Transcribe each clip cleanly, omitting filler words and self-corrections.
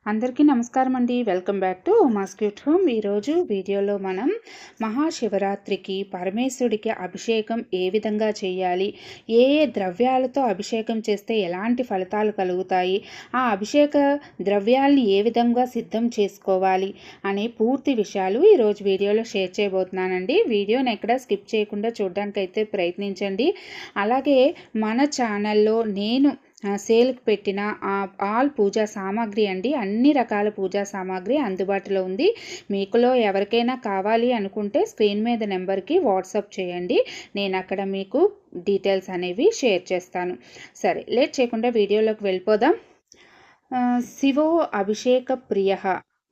అందరికీ నమస్కారం అండి. Welcome back to Uma's cute home. ఈరోజు వీడియోలో మనం మహాశివరాత్రికి పరమేశ్వరుడికి అభిషేకం ఏ విధంగా చేయాలి, ఏ ఏ ద్రవ్యాలతో అభిషేకం చేస్తే ఎలాంటి ఫలితాలు కలుగుతాయి, ఆ అభిషేక ద్రవ్యాల్ని ఏ విధంగా సిద్ధం చేసుకోవాలి అనే పూర్తి విషయాలు ఈరోజు వీడియోలో షేర్ చేయబోతున్నానండి. వీడియోని ఎక్కడ స్కిప్ చేయకుండా చూడడానికైతే ప్రయత్నించండి. అలాగే మన ఛానల్లో నేను సేల్కి పెట్టిన ఆల్ పూజా సామాగ్రి అండి, అన్ని రకాల పూజా సామాగ్రి అందుబాటులో ఉంది. మీకులో ఎవరికైనా కావాలి అనుకుంటే స్క్రీన్ మీద నెంబర్కి వాట్సాప్ చేయండి, నేను అక్కడ మీకు డీటెయిల్స్ అనేవి షేర్ చేస్తాను. సరే, లేట్ చేయకుండా వీడియోలోకి వెళ్ళిపోదాం. శివో అభిషేక ప్రియ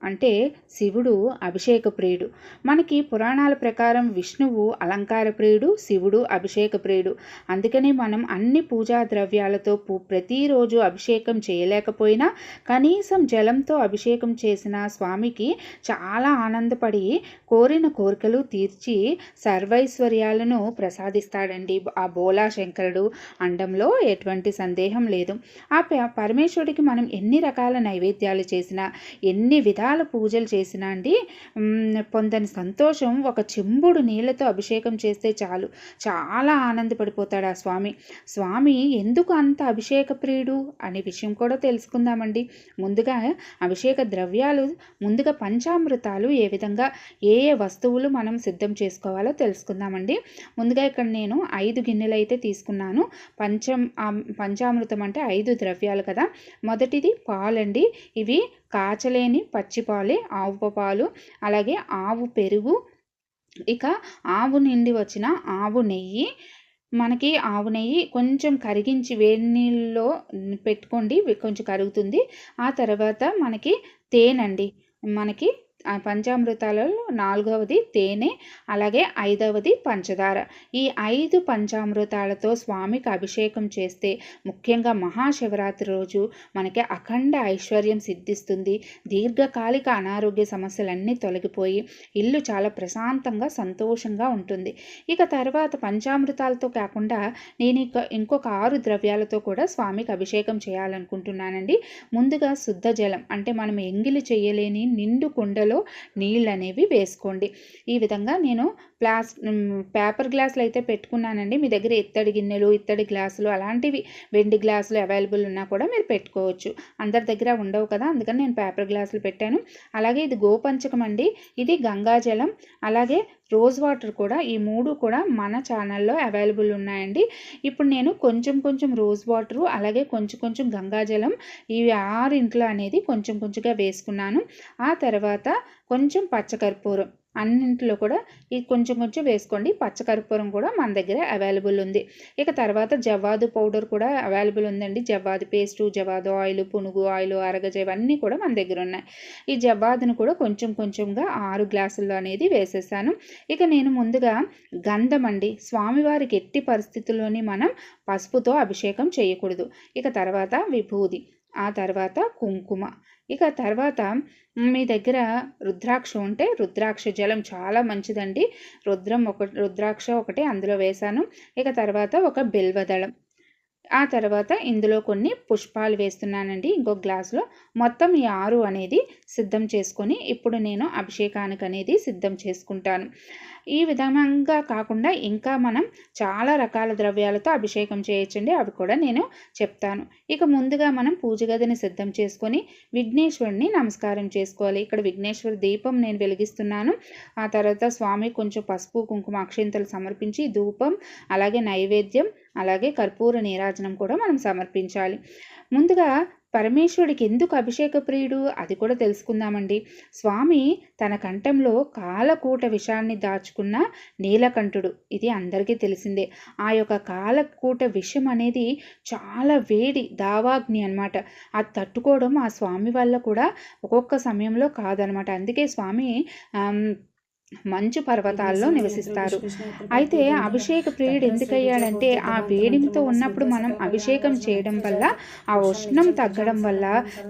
అంటే శివుడు అభిషేక ప్రియుడు. మనకి పురాణాల ప్రకారం విష్ణువు అలంకార ప్రియుడు, శివుడు అభిషేక ప్రియుడు. అందుకని మనం అన్ని పూజా ద్రవ్యాలతో ప్రతిరోజు అభిషేకం చేయలేకపోయినా కనీసం జలంతో అభిషేకం చేసిన స్వామికి చాలా ఆనందపడి కోరిన కోరికలు తీర్చి సర్వైశ్వర్యాలను ప్రసాదిస్తాడండి ఆ బోలా శంకరుడు. అండంలో ఎటువంటి సందేహం లేదు. ఆ పరమేశ్వరుడికి మనం ఎన్ని రకాల నైవేద్యాలు చేసినా, ఎన్ని విధాల పూజలు చేసినా అండి, పొందని సంతోషం ఒక చెంబుడు నీళ్ళతో అభిషేకం చేస్తే చాలు, చాలా ఆనందపడిపోతాడు ఆ స్వామి. ఎందుకు అంత అభిషేక ప్రియుడు అనే విషయం కూడా తెలుసుకుందామండి. ముందుగా అభిషేక ద్రవ్యాలు, ముందుగా పంచామృతాలు ఏ విధంగా ఏ ఏ వస్తువులు మనం సిద్ధం చేసుకోవాలో తెలుసుకుందామండి. ముందుగా ఇక్కడ నేను 5 గిన్నెలు అయితే తీసుకున్నాను. పంచామృతం అంటే 5 ద్రవ్యాలు కదా. మొదటిది పాలండి. ఇవి కాచలేని పచ్చిపాలే, ఆవు పాలు, అలాగే ఆవు పెరుగు, ఇక ఆవు నుండి వచ్చిన ఆవు నెయ్యి. మనకి ఆవు నెయ్యి కొంచెం కరిగించి వేడి నీళ్ళలో పెట్టుకోండి, కొంచెం కరుగుతుంది. ఆ తర్వాత మనకి తేనండి. మనకి పంచామృతాలలో 4వది తేనె, అలాగే 5వది పంచదార. ఈ 5 పంచామృతాలతో స్వామికి అభిషేకం చేస్తే ముఖ్యంగా మహాశివరాత్రి రోజు మనకి అఖండ ఐశ్వర్యం సిద్ధిస్తుంది. దీర్ఘకాలిక అనారోగ్య సమస్యలన్నీ తొలగిపోయి ఇల్లు చాలా ప్రశాంతంగా సంతోషంగా ఉంటుంది. ఇక తర్వాత పంచామృతాలతో కాకుండా నేను ఇంకొక 6 ద్రవ్యాలతో కూడా స్వామికి అభిషేకం చేయాలనుకుంటున్నానండి. ముందుగా శుద్ధ జలం అంటే మనం ఎంగిలి చేయలేని నిండు కుండలో నీళ్ళు అనేవి వేసుకోండి. ఈ విధంగా నేను పేపర్ గ్లాసులు అయితే పెట్టుకున్నానండి. మీ దగ్గర ఇత్తడి గిన్నెలు, ఇత్తడి గ్లాసులు, అలాంటివి వెండి గ్లాసులు అవైలబుల్ ఉన్నా కూడా మీరు పెట్టుకోవచ్చు. అందరి దగ్గర ఉండవు కదా, అందుకని నేను పేపర్ గ్లాసులు పెట్టాను. అలాగే ఇది గోపంచకం అండి, ఇది గంగాజలం, అలాగే రోజ్ వాటర్ కూడా. ఈ 3 కూడా మన ఛానల్లో అవైలబుల్ ఉన్నాయండి. ఇప్పుడు నేను కొంచెం రోజ్ వాటరు, అలాగే కొంచెం గంగాజలం, ఇవి 6 అనేది కొంచెంగా వేసుకున్నాను. ఆ తర్వాత కొంచెం పచ్చకర్పూరం, అన్నింటిలో కూడా ఇది కొంచెం వేసుకోండి. పచ్చకర్పూరం కూడా మన దగ్గర అవైలబుల్ ఉంది. ఇక తర్వాత జవ్వాదు పౌడర్ కూడా అవైలబుల్ ఉందండి. జవ్వాదు పేస్టు, జవ్వాదు ఆయిల్, పునుగు ఆయిల్, అరగజ, ఇవన్నీ కూడా మన దగ్గర ఉన్నాయి. ఈ జవ్వాదును కూడా కొంచెంగా 6 గ్లాసుల్లో అనేది వేసేసాను. ఇక నేను ముందుగా గంధం అండి. స్వామివారికి ఎట్టి పరిస్థితుల్లోని మనం పసుపుతో అభిషేకం చేయకూడదు. ఇక తర్వాత విభూది, ఆ తర్వాత కుంకుమ, ఇక తర్వాత మీ దగ్గర రుద్రాక్ష ఉంటే రుద్రాక్ష జలం చాలా మంచిదండి. రుద్రాక్ష ఒకటి అందులో వేశాను. ఇక తర్వాత ఒక బిల్వదళం, ఆ తర్వాత ఇందులో కొన్ని పుష్పాలు వేస్తున్నానండి ఇంకొక గ్లాసులో. మొత్తం ఈ 6 అనేది సిద్ధం చేసుకొని ఇప్పుడు నేను అభిషేకానికి అనేది సిద్ధం చేసుకుంటాను. ఈ విధంగా కాకుండా ఇంకా మనం చాలా రకాల ద్రవ్యాలతో అభిషేకం చేయొచ్చండి, అవి కూడా నేను చెప్తాను. ఇక ముందుగా మనం పూజ గదిని సిద్ధం చేసుకొని విఘ్నేశ్వరుని నమస్కారం చేసుకోవాలి. ఇక్కడ విఘ్నేశ్వర దీపం నేను వెలిగిస్తున్నాను. ఆ తర్వాత స్వామి కొంచెం పసుపు కుంకుమ అక్షింతలు సమర్పించి ధూపం, అలాగే నైవేద్యం, అలాగే కర్పూర నీరాజనం కూడా మనం సమర్పించాలి. ముందుగా పరమేశ్వరుడికి ఎందుకు అభిషేక ప్రియుడు అది కూడా తెలుసుకుందామండి. స్వామి తన కంఠంలో కాలకూట విషాన్ని దాచుకున్న నీలకంఠుడు, ఇది అందరికీ తెలిసిందే. ఆ యొక్క కాలకూట విషం అనేది చాలా వేడి, దావాగ్ని అనమాట. అది తట్టుకోవడం ఆ స్వామి వల్ల కూడా ఒక్కొక్క సమయంలో కాదనమాట. అందుకే స్వామి మంచు పర్వతాల్లో నివసిస్తారు. అయితే అభిషేక ప్రియుడు ఎందుకయ్యాడంటే ఆ వేడిమితో ఉన్నప్పుడు మనం అభిషేకం చేయడం వల్ల ఆ ఉష్ణం తగ్గడం వల్ల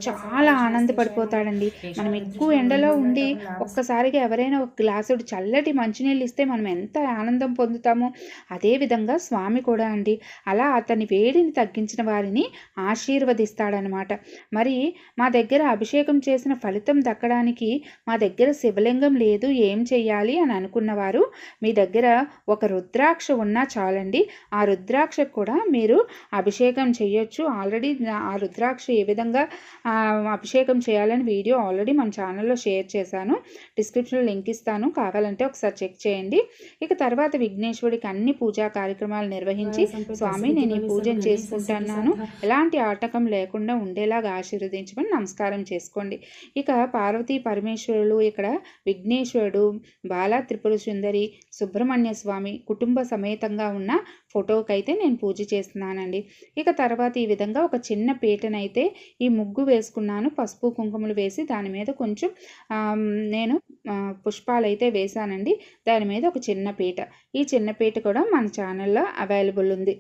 చాలా ఆనందపడిపోతాడండి. మనం ఎక్కువ ఎండలో ఉండి ఒక్కసారిగా ఎవరైనా ఒక గ్లాసుడు చల్లటి మంచినీళ్ళు ఇస్తే మనం ఎంత ఆనందం పొందుతామో అదేవిధంగా స్వామి కూడా అండి అలా అతని వేడిని తగ్గించిన వారిని ఆశీర్వదిస్తాడనమాట. మరి మా దగ్గర అభిషేకం చేసిన ఫలితం దక్కడానికి మా దగ్గర శివలింగం లేదు, ఏం చెయ్యాలి అని అనుకున్నవారు మీ దగ్గర ఒక రుద్రాక్ష ఉన్నా చాలండి. ఆ రుద్రాక్షకు కూడా మీరు అభిషేకం చేయొచ్చు. ఆల్రెడీ ఆ రుద్రాక్ష ఏ విధంగా అభిషేకం చేయాలని వీడియో ఆల్రెడీ మన ఛానల్లో షేర్ చేశాను. డిస్క్రిప్షన్లో లింక్ ఇస్తాను, కావాలంటే ఒకసారి చెక్ చేయండి. ఇక తర్వాత విఘ్నేశ్వరుడికి అన్ని పూజా కార్యక్రమాలు నిర్వహించి స్వామి నేను ఈ పూజను చేసుకుంటున్నాను, ఎలాంటి ఆటంకం లేకుండా ఉండేలాగా ఆశీర్వదించమని నమస్కారం చేసుకోండి. ఇక పార్వతీ పరమేశ్వరులు ఇక్కడ విఘ్నేశ్వరుడు, బాలా త్రిపుర సుందరి, సుబ్రహ్మణ్య స్వామి కుటుంబ సమేతంగా ఉన్న ఫోటోకైతే నేను పూజ చేస్తున్నానండి. ఇక తర్వాత ఈ విధంగా ఒక చిన్న పీటనైతే ఈ ముగ్గు వేసుకున్నాను. పసుపు కుంకుమలు వేసి దాని మీద కొంచెం నేను పుష్పాలైతే వేశానండి. దాని మీద ఒక చిన్న పీట. ఈ చిన్న పీట కూడా మన ఛానల్లో అవైలబుల్ ఉంది.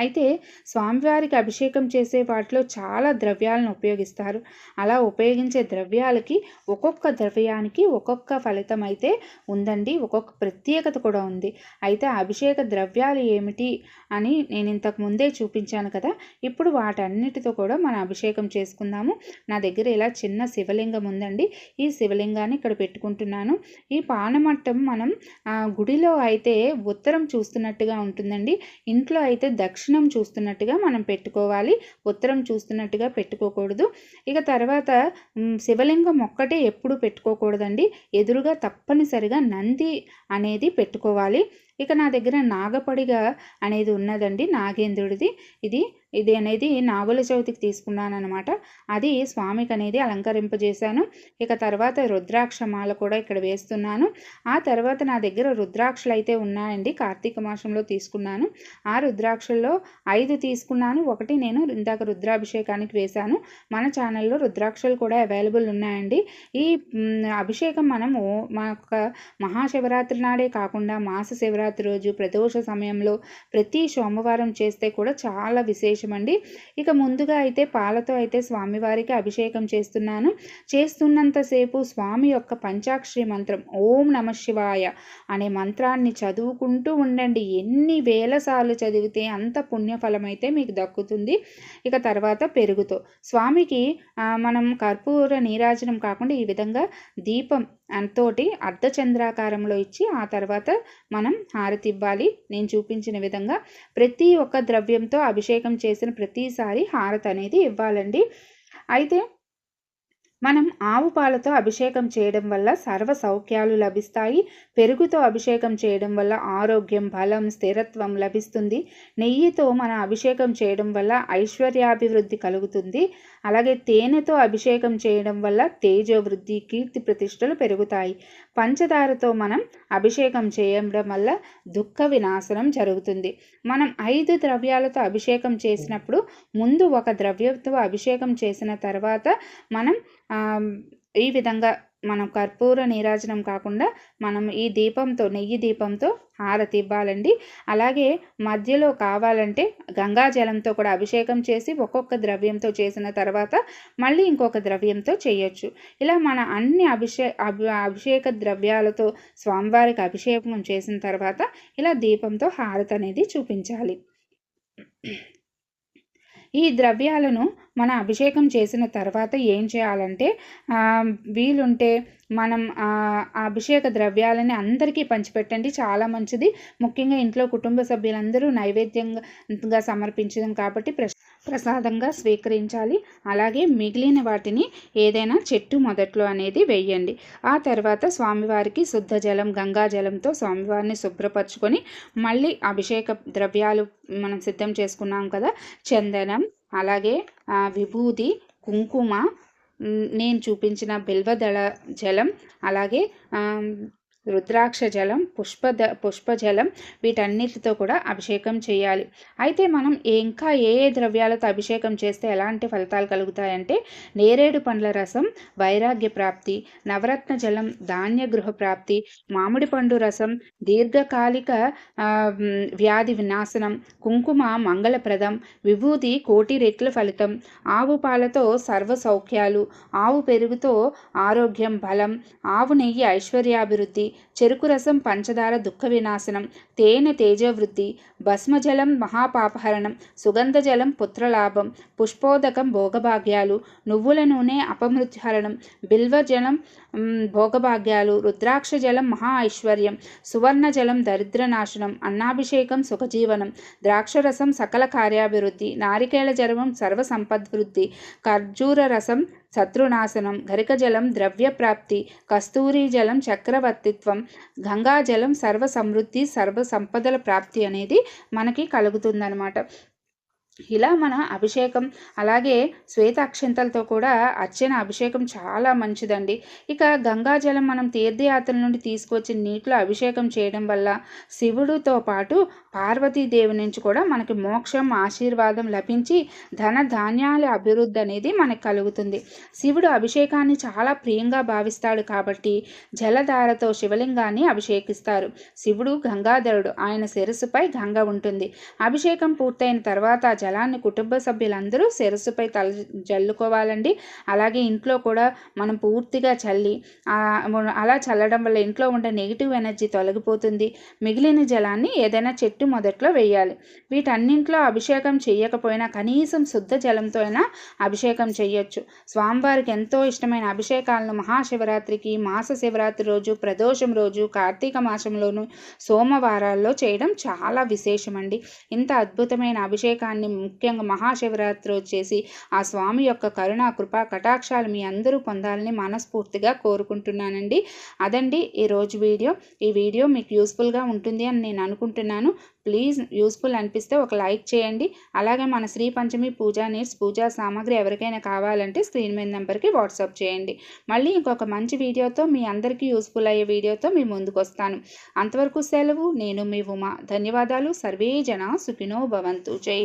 అయితే స్వామివారికి అభిషేకం చేసే వాటిలో చాలా ద్రవ్యాలను ఉపయోగిస్తారు. అలా ఉపయోగించే ద్రవ్యాలకి ఒక్కొక్క ద్రవ్యానికి ఒక్కొక్క ఫలితం అయితే ఉందండి, ఒక్కొక్క ప్రత్యేకత కూడా ఉంది. అయితే అభిషేక ద్రవ్యాలు ఏమిటి అని నేను ఇంతకు ముందే చూపించాను కదా. ఇప్పుడు వాటన్నిటితో కూడా మనం అభిషేకం చేసుకుందాము. నా దగ్గర ఇలా చిన్న శివలింగం ఉందండి. ఈ శివలింగాన్ని ఇక్కడ పెట్టుకుంటున్నాను. ఈ పానమట్టం మనం గుడిలో అయితే ఉత్తరం చూస్తున్నట్టుగా ఉంటుందండి. ఇంట్లో అయితే దక్షిణం చూస్తున్నట్టుగా మనం పెట్టుకోవాలి, ఉత్తరం చూస్తున్నట్టుగా పెట్టుకోకూడదు. ఇక తర్వాత శివలింగం ఒక్కటే ఎప్పుడు పెట్టుకోకూడదండి, ఎదురుగా తప్పనిసరిగా నంది అనేది పెట్టుకోవాలి. ఇక నా దగ్గర నాగపడిగ అనేది ఉన్నదండి, నాగేంద్రుడిది. ఇది అనేది నాగుల చవితికి తీసుకున్నాను అనమాట. అది స్వామికి అనేది అలంకరింపజేశాను. ఇక తర్వాత రుద్రాక్షమాల కూడా ఇక్కడ వేస్తున్నాను. ఆ తర్వాత నా దగ్గర రుద్రాక్షలు అయితే ఉన్నాయండి, కార్తీక మాసంలో తీసుకున్నాను. ఆ రుద్రాక్షల్లో 5 తీసుకున్నాను, ఒకటి నేను ఇందాక రుద్రాభిషేకానికి వేశాను. మన ఛానల్లో రుద్రాక్షలు కూడా అవైలబుల్ ఉన్నాయండి. ఈ అభిషేకం మనము మా యొక్క మహాశివరాత్రి నాడే కాకుండా మాస శివరాత్రి రోజు ప్రదోష సమయంలో ప్రతి సోమవారం చేస్తే కూడా చాలా విశేషమండి. ఇక ముందుగా అయితే పాలతో అయితే స్వామివారికి అభిషేకం చేస్తున్నాను. చేస్తున్నంతసేపు స్వామి యొక్క పంచాక్షరి మంత్రం ఓం నమః శివాయ అనే మంత్రాన్ని చదువుకుంటూ ఉండండి. ఎన్ని వేల సార్లు చదివితే అంత పుణ్యఫలం అయితే మీకు దక్కుతుంది. ఇక తర్వాత పెరుగుతో స్వామికి మనం కర్పూర నీరాజనం కాకుండా ఈ విధంగా దీపం అంతోటి అర్ధచంద్రాకారంలో ఇచ్చి ఆ తర్వాత మనం హారతి ఇవ్వాలి. నేను చూపించిన విధంగా ప్రతి ఒక్క ద్రవ్యంతో అభిషేకం చేసిన ప్రతిసారి హారతి అనేది ఇవ్వాలండి. అయితే మనం ఆవు పాలతో అభిషేకం చేయడం వల్ల సర్వ సౌఖ్యాలు లభిస్తాయి. పెరుగుతో అభిషేకం చేయడం వల్ల ఆరోగ్యం, బలం, స్థిరత్వం లభిస్తుంది. నెయ్యితో మనం అభిషేకం చేయడం వల్ల ఐశ్వర్యాభివృద్ధి కలుగుతుంది. అలాగే తేనెతో అభిషేకం చేయడం వల్ల తేజోవృద్ధి, కీర్తి ప్రతిష్టలు పెరుగుతాయి. పంచదారతో మనం అభిషేకం చేయడం వల్ల దుఃఖ వినాశనం జరుగుతుంది. మనం 5 ద్రవ్యాలతో అభిషేకం చేసినప్పుడు ముందు ఒక ద్రవ్యంతో అభిషేకం చేసిన తర్వాత మనం ఈ విధంగా మనం కర్పూర నీరాజనం కాకుండా మనం ఈ దీపంతో, నెయ్యి దీపంతో హారతి ఇవ్వాలండి. అలాగే మధ్యలో కావాలంటే గంగాజలంతో కూడా అభిషేకం చేసి ఒక్కొక్క ద్రవ్యంతో చేసిన తర్వాత మళ్ళీ ఇంకొక ద్రవ్యంతో చేయొచ్చు. ఇలా మన అన్ని అభిషేక ద్రవ్యాలతో స్వామివారికి అభిషేకం చేసిన తర్వాత ఇలా దీపంతో హారతి అనేది చూపించాలి. ఈ ద్రవ్యాలను మన అభిషేకం చేసిన తర్వాత ఏం చేయాలంటే వీలుంటే మనం ఆ అభిషేక ద్రవ్యాలని అందరికీ పంచిపెట్టండి, చాలా మంచిది. ముఖ్యంగా ఇంట్లో కుటుంబ సభ్యులందరూ నైవేద్యంగా సమర్పించడం కాబట్టి ప్రసాదంగా స్వీకరించాలి. అలాగే మిగిలిన వాటిని ఏదైనా చెట్టు మొదట్లో అనేది వేయండి. ఆ తర్వాత స్వామివారికి శుద్ధ జలం, గంగా జలంతో స్వామివారిని శుభ్రపరచుకొని మళ్ళీ అభిషేక ద్రవ్యాలు మనం సిద్ధం చేసుకున్నాం కదా, చందనం, అలాగే విభూది, కుంకుమ, నేను చూపించిన బిల్వదళ జలం, అలాగే రుద్రాక్ష జలం, పుష్పజలం వీటన్నిటితో కూడా అభిషేకం చేయాలి. అయితే మనం ఇంకా ఏ ఏ ద్రవ్యాలతో అభిషేకం చేస్తే ఎలాంటి ఫలితాలు కలుగుతాయంటే నేరేడు పండ్ల రసం వైరాగ్య ప్రాప్తి, నవరత్న జలం ధాన్య గృహ ప్రాప్తి, మామిడి పండు రసం దీర్ఘకాలిక వ్యాధి వినాశనం, కుంకుమ మంగళప్రదం, విభూతి కోటి రెట్ల ఫలితం, ఆవు పాలతో సర్వ సౌఖ్యాలు, ఆవు పెరుగుతో ఆరోగ్యం బలం, ఆవు నెయ్యి ఐశ్వర్యాభివృద్ధి, చెరుకు రసం పంచదార దుఃఖ వినాశనం, తేనె తేజవృద్ధి, భస్మజలం మహాపాపహరణం, సుగంధజలం పుత్రలాభం, పుష్పోదకం భోగభాగ్యాలు, నువ్వుల నూనె అపమృత్యుహరణం, బిల్వజలం భోగభాగ్యాలు, రుద్రాక్ష జలం మహా ఐశ్వర్యం, సువర్ణ జలం దరిద్రనాశనం, అన్నాభిషేకం సుఖజీవనం, ద్రాక్షరసం సకల కార్యాభివృద్ధి, నారికేళ జలం సర్వ సంపద్వృద్ధి, ఖర్జూర రసం శత్రునాశనం, గరికజలం ద్రవ్యప్రాప్తి, కస్తూరి జలం చక్రవర్తిత్వం, గంగాజలం సర్వ సమృద్ధి సర్వ సంపదల ప్రాప్తి అనేది మనకి కలుగుతుందన్నమాట. ఇలా మన అభిషేకం అలాగే శ్వేత అక్షంతలతో కూడా అర్చన అభిషేకం చాలా మంచిదండి. ఇక గంగాజలం మనం తీర్థయాత్రల నుండి తీసుకొచ్చిన నీటిలో అభిషేకం చేయడం వల్ల శివుడితో పాటు పార్వతీదేవి నుంచి కూడా మనకి మోక్షం ఆశీర్వాదం లభించి ధన ధాన్యాల అభివృద్ధి అనేది మనకు కలుగుతుంది. శివుడు అభిషేకాన్ని చాలా ప్రియంగా భావిస్తాడు కాబట్టి జలధారతో శివలింగాన్ని అభిషేకిస్తారు. శివుడు గంగాధరుడు, ఆయన శిరస్సుపై గంగ ఉంటుంది. అభిషేకం పూర్తయిన తర్వాత జలాన్ని కుటుంబ సభ్యులందరూ శిరస్సుపై జల్లుకోవాలండి. అలాగే ఇంట్లో కూడా మనం పూర్తిగా చల్లి అలా చల్లడం వల్ల ఇంట్లో ఉండే నెగిటివ్ ఎనర్జీ తొలగిపోతుంది. మిగిలిన జలాన్ని ఏదైనా చెట్టు మొదట్లో వేయాలి. వీటన్నింటిలో అభిషేకం చేయకపోయినా కనీసం శుద్ధ జలంతో అయినా అభిషేకం చేయొచ్చు. స్వామివారికి ఎంతో ఇష్టమైన అభిషేకాలను మహాశివరాత్రికి, మాస శివరాత్రి రోజు, ప్రదోషం రోజు, కార్తీక మాసంలోను సోమవారాల్లో చేయడం చాలా విశేషమండి. ఇంత అద్భుతమైన అభిషేకాన్ని ముఖ్యంగా మహాశివరాత్రి వచ్చేసి ఆ స్వామి యొక్క కరుణా కృపా కటాక్షాలు మీ అందరూ పొందాలని మనస్ఫూర్తిగా కోరుకుంటున్నానండి. అదండి ఈరోజు వీడియో. ఈ వీడియో మీకు యూస్ఫుల్గా ఉంటుంది అని నేను అనుకుంటున్నాను. ప్లీజ్ యూస్ఫుల్ అనిపిస్తే ఒక లైక్ చేయండి. అలాగే మన శ్రీ పంచమి పూజా నీడ్స్ పూజా సామాగ్రి ఎవరికైనా కావాలంటే స్క్రీన్ మీద నెంబర్కి వాట్సాప్ చేయండి. మళ్ళీ ఇంకొక మంచి వీడియోతో మీ అందరికీ యూస్ఫుల్ అయ్యే వీడియోతో మీ ముందుకు వస్తాను. అంతవరకు సెలవు. నేను మీ ఉమా. ధన్యవాదాలు. సర్వే జన సుఖినో భవంతు. జై